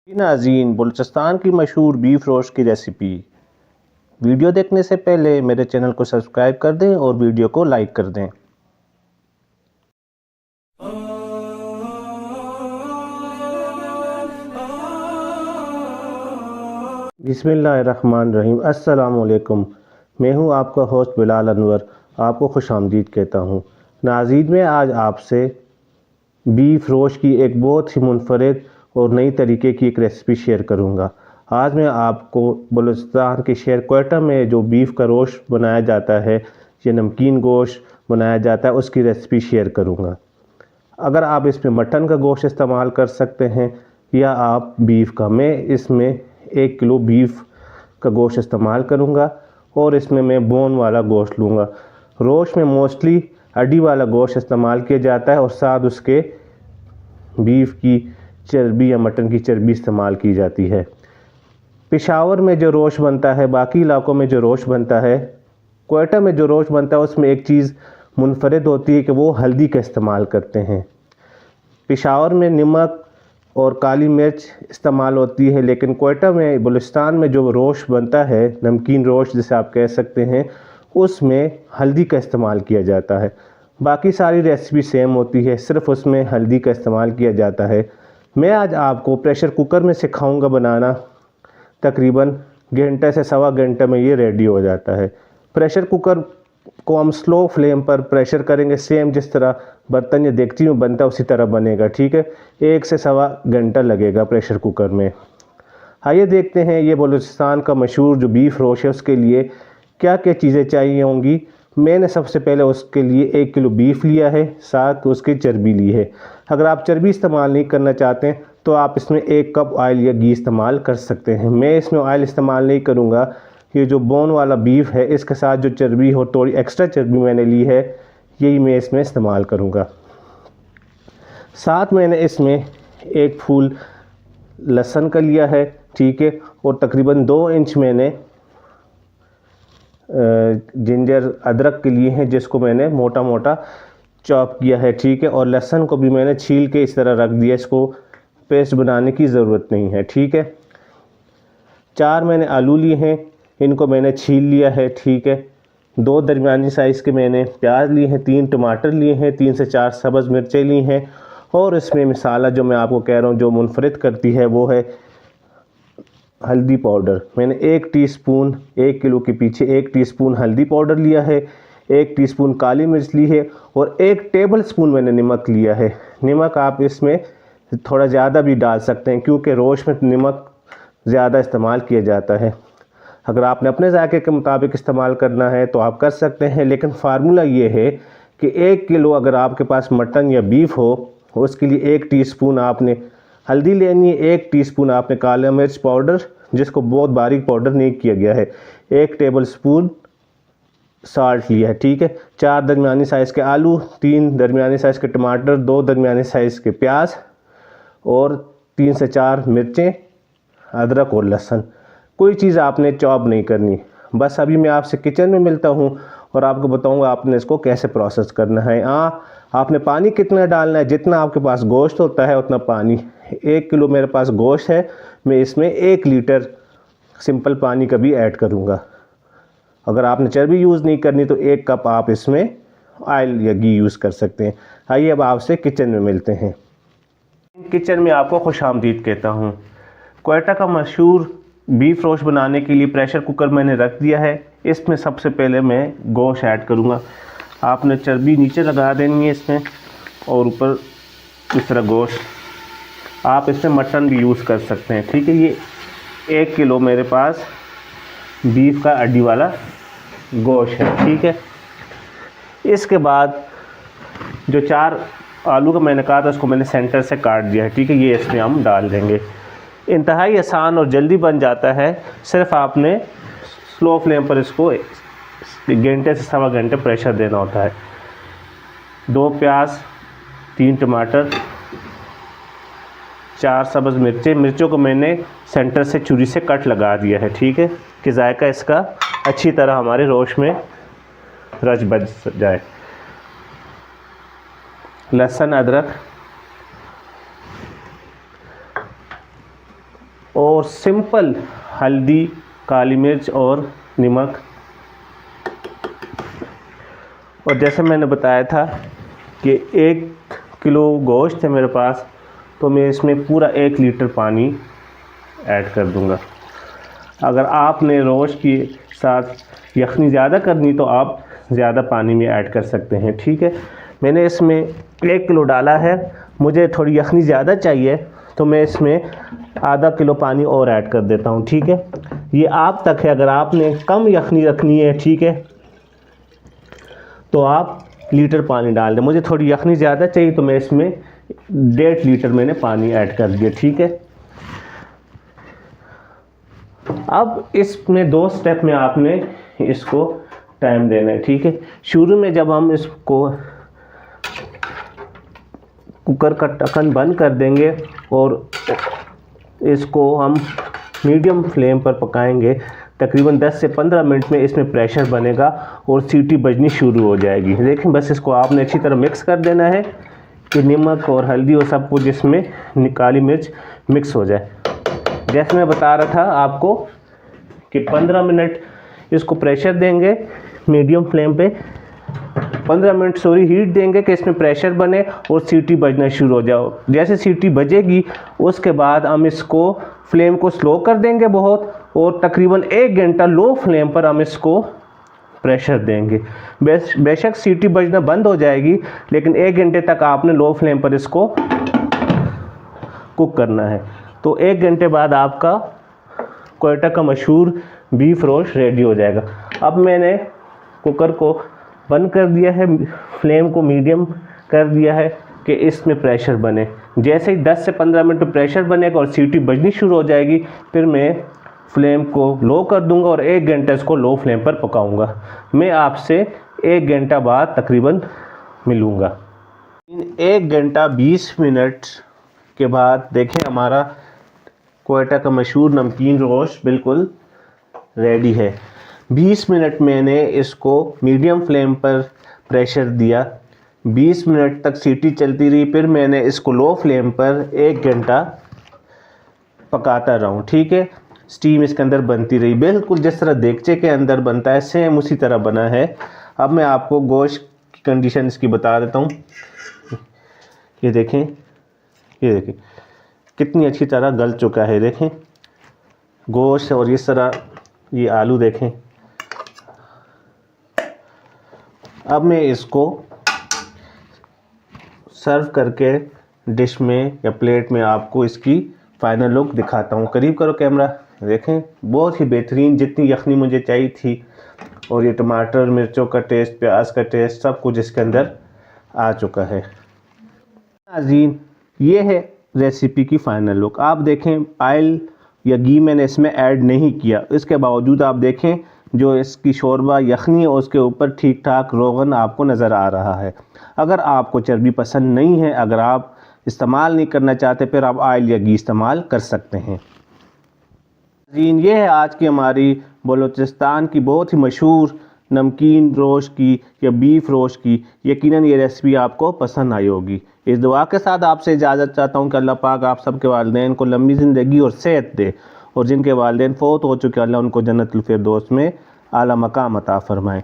नाज़रीन, बलूचिस्तान की मशहूर बीफ रोस्ट की रेसिपी। वीडियो देखने से पहले मेरे चैनल को सब्सक्राइब कर दें और वीडियो को लाइक कर दें। बिस्मिल्लाहिर्रहमानिर्रहीम। अस्सलामुअलैकुम। मैं हूं आपका होस्ट बिलाल अनवर, आपको खुशामदीद कहता हूं। नाज़रीन, मैं आज आपसे बीफ रोस्ट की एक बहुत ही मुनफरिद और नई तरीके की एक रेसिपी शेयर करूंगा। आज मैं आपको बलूचिस्तान के शहर क्वेटा में जो बीफ का रोस्ट बनाया जाता है या नमकीन गोश्त बनाया जाता है, उसकी रेसिपी शेयर करूंगा। अगर आप इसमें मटन का गोश्त इस्तेमाल कर सकते हैं या आप बीफ का। मैं इसमें 1 किलो बीफ का गोश्त इस्तेमाल करूंगा और इसमें मैं बोन वाला गोश्त लूँगा। रोस्ट में मोस्टली हड्डी वाला गोश्त इस्तेमाल किया जाता है और साथ उसके बीफ की चर्बी या मटन की चर्बी इस्तेमाल की जाती है। पेशावर में जो रोस्ट बनता है, बाकी इलाकों में जो रोस्ट बनता है, क्वेटा में जो रोस्ट बनता है, उसमें एक चीज़ मुनफरिद होती है कि वो हल्दी का इस्तेमाल करते हैं। पेशावर में नमक और काली मिर्च इस्तेमाल होती है, लेकिन क्वेटा में, बलूचिस्तान में जो रोस्ट बनता है, नमकीन रोस्ट जिसे आप कह सकते हैं, उसमें हल्दी का इस्तेमाल किया जाता है। बाकी सारी रेसिपी सेम होती है, सिर्फ उसमें हल्दी का इस्तेमाल किया जाता है। मैं आज आपको प्रेशर कुकर में सिखाऊंगा बनाना। तकरीबन घंटे से सवा घंटे में ये रेडी हो जाता है। प्रेशर कुकर को हम स्लो फ्लेम पर प्रेशर करेंगे, सेम जिस तरह बर्तन या देगची में बनता है उसी तरह बनेगा, ठीक है। 1 से सवा घंटा लगेगा प्रेशर कुकर में। आइए देखते हैं ये बलूचिस्तान का मशहूर जो बीफ रोस्ट है उसके लिए क्या क्या चीज़ें चाहिए होंगी। मैंने सबसे पहले उसके लिए 1 किलो बीफ लिया है, साथ उसकी चर्बी ली है। अगर आप चर्बी इस्तेमाल नहीं करना चाहते हैं तो आप इसमें 1 कप ऑयल या घी इस्तेमाल कर सकते हैं। मैं इसमें ऑयल इस्तेमाल नहीं करूँगा। ये जो बोन वाला बीफ है, इसके साथ जो चर्बी हो, थोड़ी एक्स्ट्रा चर्बी मैंने ली है, यही मैं इसमें इस्तेमाल करूँगा। साथ मैंने इसमें 1 फूल लहसुन का लिया है, ठीक है, और तकरीबन 2 इंच मैंने जिंजर अदरक के लिए हैं, जिसको मैंने मोटा मोटा चॉप किया है, ठीक है। और लहसुन को भी मैंने छील के इस तरह रख दिया, इसको पेस्ट बनाने की ज़रूरत नहीं है, ठीक है। 4 मैंने आलू लिए हैं, इनको मैंने छील लिया है, ठीक है। 2 दरमियानी साइज़ के मैंने प्याज लिए हैं, 3 टमाटर लिए हैं, 3 से 4 सब्ज़ मिर्चें ली हैं। और इसमें मसाला जो मैं आपको कह रहा हूँ जो मुनफरिद करती है वो है हल्दी पाउडर। मैंने 1 टीस्पून, 1 किलो के पीछे 1 टीस्पून हल्दी पाउडर लिया है, 1 टीस्पून काली मिर्च ली है और 1 टेबल स्पून मैंने नमक लिया है। नमक आप इसमें थोड़ा ज़्यादा भी डाल सकते हैं क्योंकि रोस्ट में नमक ज़्यादा इस्तेमाल किया जाता है। अगर आपने अपने जायके के मुताबिक इस्तेमाल करना है तो आप कर सकते हैं, लेकिन फार्मूला ये है कि 1 किलो अगर आपके पास मटन या बीफ हो, उसके लिए 1 टीस्पून आपने हल्दी लेनी है, 1 टीस्पून आपने काला मिर्च पाउडर, जिसको बहुत बारीक पाउडर नहीं किया गया है, 1 टेबल स्पून साल्ट लिया है, ठीक है। 4 दरमियानी साइज़ के आलू, 3 दरमियानी साइज़ के टमाटर, 2 दरमियानी साइज़ के प्याज और 3 से 4 मिर्चें, अदरक और लहसुन। कोई चीज़ आपने चॉप नहीं करनी। बस अभी मैं आपसे किचन में मिलता हूँ और आपको बताऊँगा आपने इसको कैसे प्रोसेस करना है। आपने पानी कितना डालना है, जितना आपके पास गोश्त होता है उतना पानी। 1 किलो मेरे पास गोश्त है, मैं इसमें 1 लीटर सिंपल पानी का भी ऐड करूँगा। अगर आपने चर्बी यूज़ नहीं करनी तो 1 कप आप इसमें ऑयल या घी यूज़ कर सकते हैं। आइए अब आपसे किचन में मिलते हैं। किचन में आपको खुशामदीद कहता हूँ। क्वेटा का मशहूर बीफ रोस्ट बनाने के लिए प्रेशर कुकर मैंने रख दिया है। इसमें सबसे पहले मैं गोश्त ऐड करूँगा। आपने चर्बी नीचे लगा देनी है इसमें और ऊपर इस तरह गोश्त। आप इसमें मटन भी यूज़ कर सकते हैं, ठीक है। ये 1 किलो मेरे पास बीफ का हड्डी वाला गोश्त है, ठीक है। इसके बाद जो 4 आलू का मैंने कहा था उसको मैंने सेंटर से काट दिया है, ठीक है। ये इसमें हम डाल देंगे। इंतहाई आसान और जल्दी बन जाता है। सिर्फ आपने स्लो फ्लेम पर इसको घंटे से सवा घंटे प्रेशर देना होता है। 2 प्याज, 3 टमाटर, 4 सब्ज़ मिर्चें। मिर्चों को मैंने सेंटर से छुरी से कट लगा दिया है, ठीक है, कि जायका इसका अच्छी तरह हमारे रोस्ट में रच बच जाए। लहसुन, अदरक, और सिंपल हल्दी, काली मिर्च और नमक। और जैसे मैंने बताया था कि 1 किलो गोश्त है मेरे पास, तो मैं इसमें पूरा 1 लीटर पानी ऐड कर दूंगा। अगर आपने रोस्ट के साथ यखनी ज़्यादा करनी तो आप ज़्यादा पानी में ऐड कर सकते हैं, ठीक है। मैंने इसमें 1 किलो डाला है, मुझे थोड़ी यखनी ज़्यादा चाहिए तो मैं इसमें आधा किलो पानी और ऐड कर देता हूँ, ठीक है। ये आप तक है, अगर आपने कम यखनी रखनी है, ठीक है, तो आप लीटर पानी डाल दें। मुझे थोड़ी यखनी ज़्यादा चाहिए तो मैं इसमें 1.5 लीटर मैंने पानी ऐड कर दिया, ठीक है। अब इसमें 2 स्टेप में आपने इसको टाइम देना है, ठीक है। शुरू में जब हम इसको कुकर का ढक्कन बंद कर देंगे और इसको हम मीडियम फ्लेम पर पकाएंगे, तकरीबन 10 से 15 मिनट में इसमें प्रेशर बनेगा और सीटी बजनी शुरू हो जाएगी। देखें, बस इसको आपने अच्छी तरह मिक्स कर देना है कि नमक और हल्दी और सब कुछ इसमें काली मिर्च मिक्स हो जाए। जैसे मैं बता रहा था आपको कि 15 मिनट इसको प्रेशर देंगे मीडियम फ्लेम पे, 15 मिनट हीट देंगे कि इसमें प्रेशर बने और सीटी बजना शुरू हो जाओ। जैसे सीटी बजेगी उसके बाद हम इसको फ्लेम को स्लो कर देंगे बहुत, और तकरीबन 1 घंटा लो फ्लेम पर हम इसको प्रेशर देंगे। बेशक सीटी बजना बंद हो जाएगी, लेकिन 1 घंटे तक आपने लो फ्लेम पर इसको कुक करना है। तो 1 घंटे बाद आपका क्वेटा का मशहूर बीफ रोस्ट रेडी हो जाएगा। अब मैंने कुकर को बंद कर दिया है, फ्लेम को मीडियम कर दिया है कि इसमें प्रेशर बने। जैसे ही 10 से 15 मिनट में प्रेशर बनेगा और सीटी बजनी शुरू हो जाएगी, फिर मैं फ्लेम को लो कर दूंगा और 1 घंटा इसको लो फ्लेम पर पकाऊंगा। मैं आपसे 1 घंटा बाद तकरीबन मिलूँगा। 1 घंटा 20 मिनट के बाद देखें, हमारा क्वेटा का मशहूर नमकीन रोस्ट बिल्कुल रेडी है। 20 मिनट मैंने इसको मीडियम फ्लेम पर प्रेशर दिया, 20 मिनट तक सीटी चलती रही, फिर मैंने इसको लो फ्लेम पर 1 घंटा पकाता रहूँ, ठीक है। स्टीम इसके अंदर बनती रही, बिल्कुल जिस तरह देगचे के अंदर बनता है सेम उसी तरह बना है। अब मैं आपको गोश्त की कंडीशन इसकी बता देता हूँ। ये देखें कितनी अच्छी तरह गल चुका है। देखें गोश्त, और इस तरह ये आलू देखें। अब मैं इसको सर्व करके डिश में या प्लेट में आपको इसकी फाइनल लुक दिखाता हूँ। करीब करो कैमरा। देखें बहुत ही बेहतरीन, जितनी यखनी मुझे चाहिए थी, और ये टमाटर मिर्चों का टेस्ट, प्याज का टेस्ट, सब कुछ इसके अंदर आ चुका है। नाज़रीन, ये है रेसिपी की फाइनल लुक। आप देखें ऑयल या घी मैंने इसमें ऐड नहीं किया, इसके बावजूद आप देखें जो इसकी शोरबा यखनी है उसके ऊपर ठीक ठाक रोगन आपको नज़र आ रहा है। अगर आपको चर्बी पसंद नहीं है, अगर आप इस्तेमाल नहीं करना चाहते, फिर आप ऑयल या घी इस्तेमाल कर सकते हैं। जीन, ये है आज की हमारी बलूचिस्तान की बहुत ही मशहूर नमकीन रोस्ट की या बीफ रोस्ट की। यकीनन ये रेसिपी आपको पसंद आई होगी। इस दुआ के साथ आपसे इजाज़त चाहता हूँ कि अल्लाह पाक आप सबके वालिदैन को लंबी ज़िंदगी और सेहत दे, और जिनके वालिदैन फ़ौत हो चुके अल्लाह उनको जन्नतुल फिरदौस में आला मकाम अता फ़रमाए।